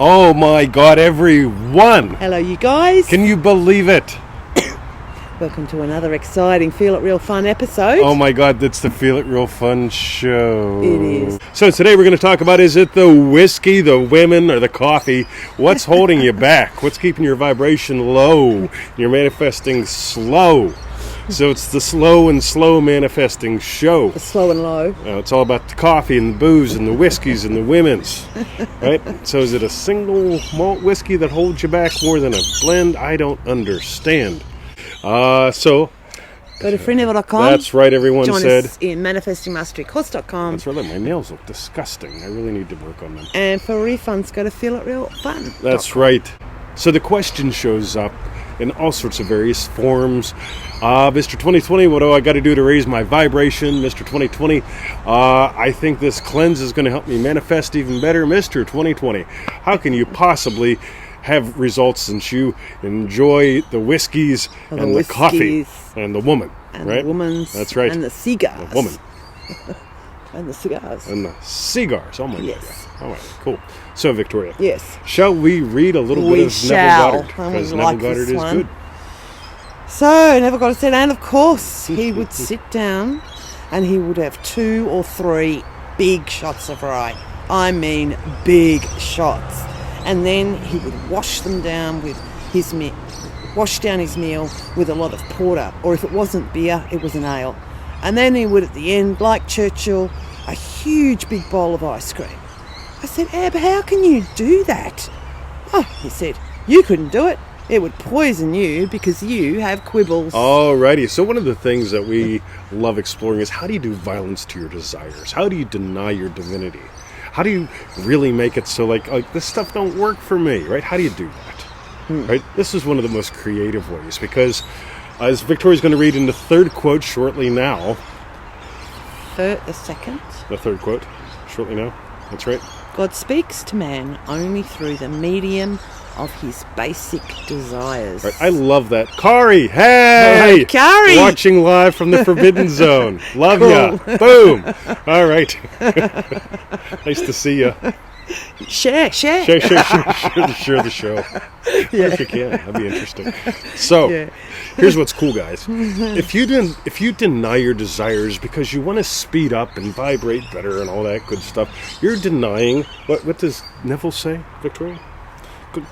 Oh my God, everyone! Hello, you guys. Can you believe it? Welcome to another exciting Feel It Real Fun episode. Oh my God, that's the Feel It Real Fun show. It is. So today we're going to talk about, is it the whiskey, the women, or the coffee? What's holding you back? What's keeping your vibration low? You're manifesting slow. So it's the slow manifesting show. The slow and low. It's all about the coffee and the booze and the whiskeys and the women's, right? So is it a single malt whiskey that holds you back more than a blend? I don't understand. So go to freeneville.com. That's right, everyone Join said. us in manifestingmasterycourse.com. That's right, my nails look disgusting. I really need to work on them. And for refunds, go to feelitrealfun. That's right. So the question shows up in all sorts of various forms. Mr. 2020, what do I got to do to raise my vibration? Mr. 2020, I think this cleanse is going to help me manifest even better. Mr. 2020, how can you possibly have results since you enjoy the whiskeys and the coffee and the woman, and right? The woman's. That's right. And the cigars. The woman. And the cigars. And the cigars. Oh my God. Yes. All right, cool. So, Victoria. Yes. Shall we read a little bit of Neville Goddard? Because Neville Goddard is good. So, Neville Goddard said, and of course, he would sit down and he would have 2 or 3 big shots of rye. I mean, big shots. And then he would wash them down with his wash down his meal with a lot of porter, or if it wasn't beer, it was an ale. And then he would, at the end, like Churchill, a huge big bowl of ice cream. I said, Ab, how can you do that? Oh, he said, you couldn't do it. It would poison you because you have quibbles. Alrighty, so one of the things that we love exploring is how do you do violence to your desires? How do you deny your divinity? How do you really make it so like this stuff don't work for me, right? How do you do that? Right? This is one of the most creative ways because as Victoria's going to read in the third quote shortly now. The second? The third quote shortly now. That's right. God speaks to man only through the medium of his basic desires. Right, I love that. Kari, hey! Kari! Watching live from the Forbidden Zone. Love Cool. ya. Boom. All right. Nice to see ya. Share. Share the show. Yeah. If you can, that'd be interesting. So, here's what's cool, guys. If you deny your desires because you want to speed up and vibrate better and all that good stuff, you're denying what does Neville say, Victoria?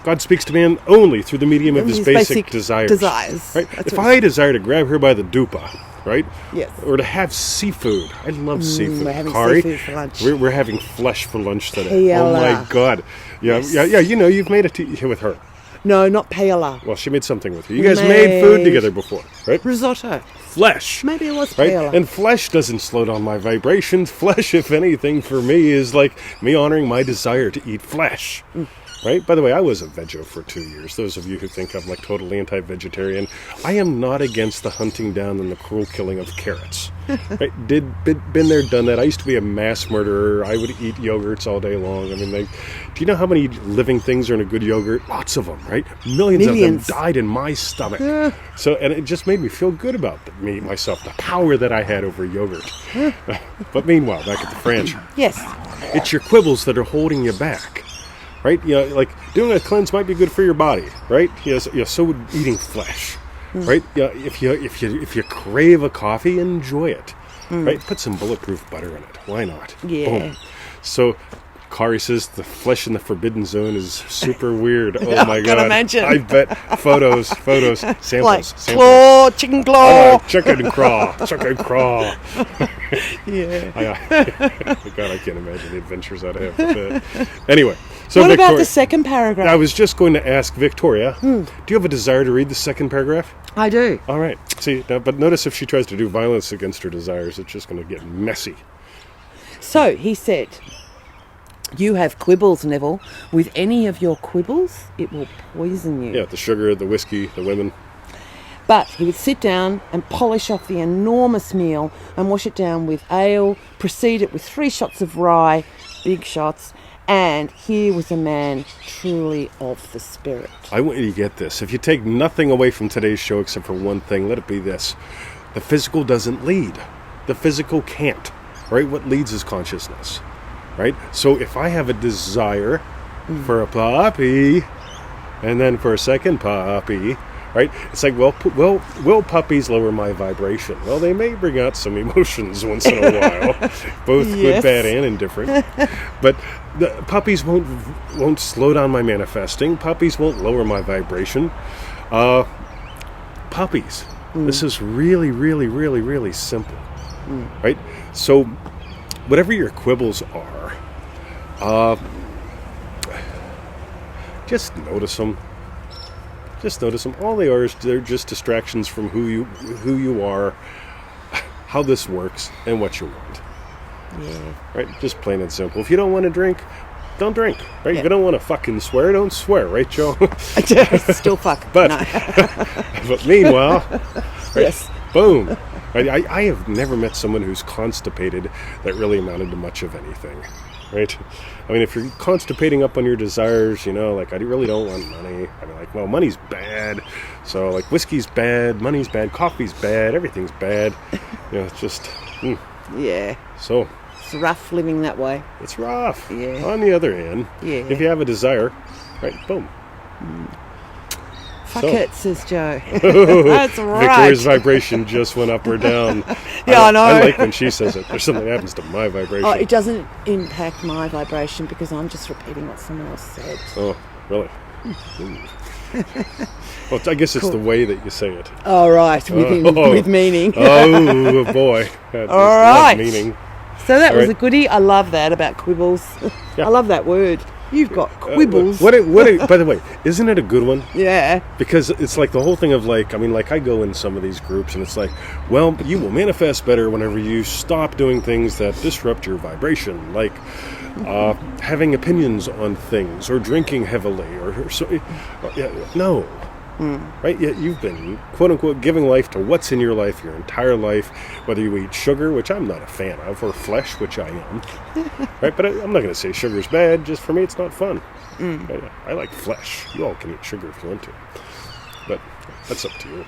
God speaks to man only through the medium of his basic desires. Right? If I desire to grab her by the dupa, right? Yes. Or to have seafood. I love seafood. We're having Kari, seafood for lunch. We're having flesh for lunch today. Paella. Oh my God. Yeah, Yes. yeah. You know, you've made it with her. No, not paella. Well, she made something with you. You guys made food together before, right? Risotto. Flesh. Maybe it was Right? paella. And flesh doesn't slow down my vibrations. Flesh, if anything, for me is like me honoring my desire to eat flesh. Right? By the way, I was a veggie for 2 years. Those of you who think I'm like totally anti-vegetarian, I am not against the hunting down and the cruel killing of carrots. Right? Been there, done that. I used to be a mass murderer. I would eat yogurts all day long. I mean, do you know how many living things are in a good yogurt? Lots of them, right? Millions. Of them died in my stomach. So, and it just made me feel good about myself, the power that I had over yogurt. But meanwhile, back at the French. Yes. It's your quibbles that are holding you back. Right? You know, like doing a cleanse might be good for your body, right? So would eating flesh. Right? If you crave a coffee, enjoy it. Right? Put some bulletproof butter in it. Why not? Yeah. Boom. So Kari says the flesh in the Forbidden Zone is super weird. Oh my God. I can imagine. I bet. Photos, samples. Like samples. claw, chicken claw. Chicken craw. Yeah. God, I can't imagine the adventures I'd have with that. Anyway. So What Victoria, about the second paragraph? I was just going to ask Victoria, do you have a desire to read the second paragraph? I do. All right. See, now, but notice if she tries to do violence against her desires, it's just going to get messy. So, he said, you have quibbles, Neville. With any of your quibbles, it will poison you. Yeah, the sugar, the whiskey, the women. But he would sit down and polish off the enormous meal and wash it down with ale, precede it with 3 shots of rye, big shots, and here was a man truly of the spirit. I want you to get this. If you take nothing away from today's show except for one thing, let it be this. The physical doesn't lead. The physical can't. Right? What leads is consciousness. Right? So if I have a desire for a puppy, and then for a second puppy, right? It's like, well, will puppies lower my vibration? Well, they may bring out some emotions once in a while, both good, bad, and indifferent. But the puppies won't slow down my manifesting. Puppies won't lower my vibration. Puppies. This is really, really, really, really simple, right? So, whatever your quibbles are, just notice them. Just notice them. All they are is they're just distractions from who you are, how this works, and what you want. Yeah. Right? Just plain and simple. If you don't want to drink, don't drink. Right? If you don't want to fucking swear, don't swear. Right, Joe? Still fuck. But, no. But meanwhile, right, Yes. boom. Right? I have never met someone who's constipated that really amounted to much of anything. Right? I mean, if you're constipating up on your desires, like, I really don't want money. I mean, like, well, money's bad. So, like, whiskey's bad, money's bad, coffee's bad, everything's bad. It's just, Yeah. So, It's rough living that way. it's rough. Yeah. On the other hand, Yeah. if you have a desire, right, boom. Fuck So. it, says Joe. That's right. Victoria's vibration just went up or down. Yeah, I know. I like when she says it. There's something that happens to my vibration. Oh, it doesn't impact my vibration because I'm just repeating what someone else said. Oh, really? Well, I guess it's the way that you say it. Oh, right, with meaning. Oh, boy. That All is right. meaning. So that was right. a goodie. I love that about quibbles. Yeah. I love that word. You've got quibbles. By the way, isn't it a good one? Yeah. Because it's like the whole thing of like, I mean, like I go in some of these groups and it's like, well, you will manifest better whenever you stop doing things that disrupt your vibration, like having opinions on things or drinking heavily no. Right? Yet you've been, quote unquote, giving life to what's in your life your entire life, whether you eat sugar, which I'm not a fan of, or flesh, which I am. Right? But I'm not going to say sugar's bad. Just for me, it's not fun. I like flesh. You all can eat sugar if you want to. But that's up to you.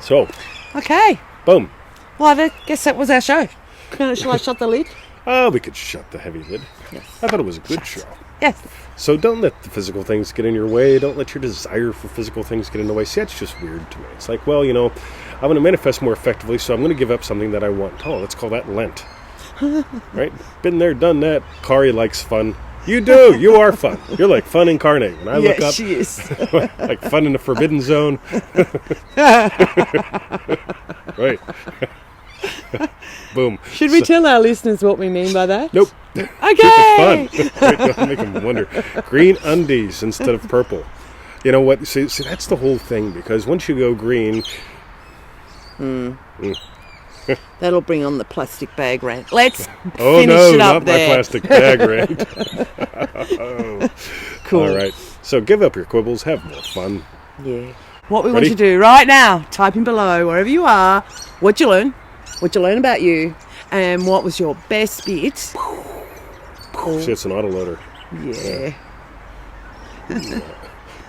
So, Okay. boom. Well, I guess that was our show. Shall I shut the lid? Oh, we could shut the heavy lid. Yes. I thought it was a good show. Yes. So don't let the physical things get in your way. Don't let your desire for physical things get in the way. See, that's just weird to me. It's like, well, I want to manifest more effectively, so I'm going to give up something that I want. Oh, let's call that Lent. Right? Been there, done that. Kari likes fun. You do. You are fun. You're like fun incarnate. When I look up, she is. like fun in the forbidden zone. Right. Boom. Should we tell our listeners what we mean by that? Nope. Okay. Fun. Right, don't make them wonder. Green undies instead of purple. You know what? See, that's the whole thing, because once you go green... That'll bring on the plastic bag rant. Let's Oh, finish no, it up not there. my plastic bag rant. Oh. Cool. All right. So give up your quibbles. Have more fun. Yeah. What we Ready? want you to do right now, type in below, wherever you are, what you learn about you, and what was your best bit. See, it's an autoloader. Yeah.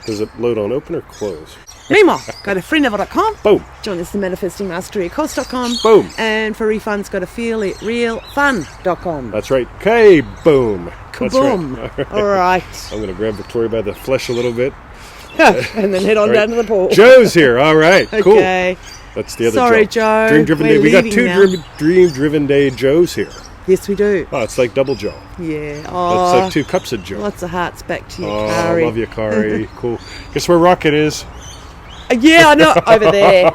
Does it load on open or close? Meanwhile, go to freeneville.com. Boom. Join us at manifestingmasterycourse.com. Boom. And for refunds, go to feelitrealfun.com. That's right. Okay, boom. Kaboom. That's right. All right. I'm going to grab Victoria by the flesh a little bit. And then head on All down right. to the pool. Joe's here. All right. Cool. Okay. That's the other Sorry, Joe. Joe. Dream-driven We're day. We got leaving two now. dream-driven day Joes here. Yes, we do. Oh, it's like double Joe. Yeah. It's Oh, like 2 cups of Joe. lots of hearts back to you, Oh, Kari. love you, Kari. Cool. Guess where Rocket is? Yeah, I know. Over there.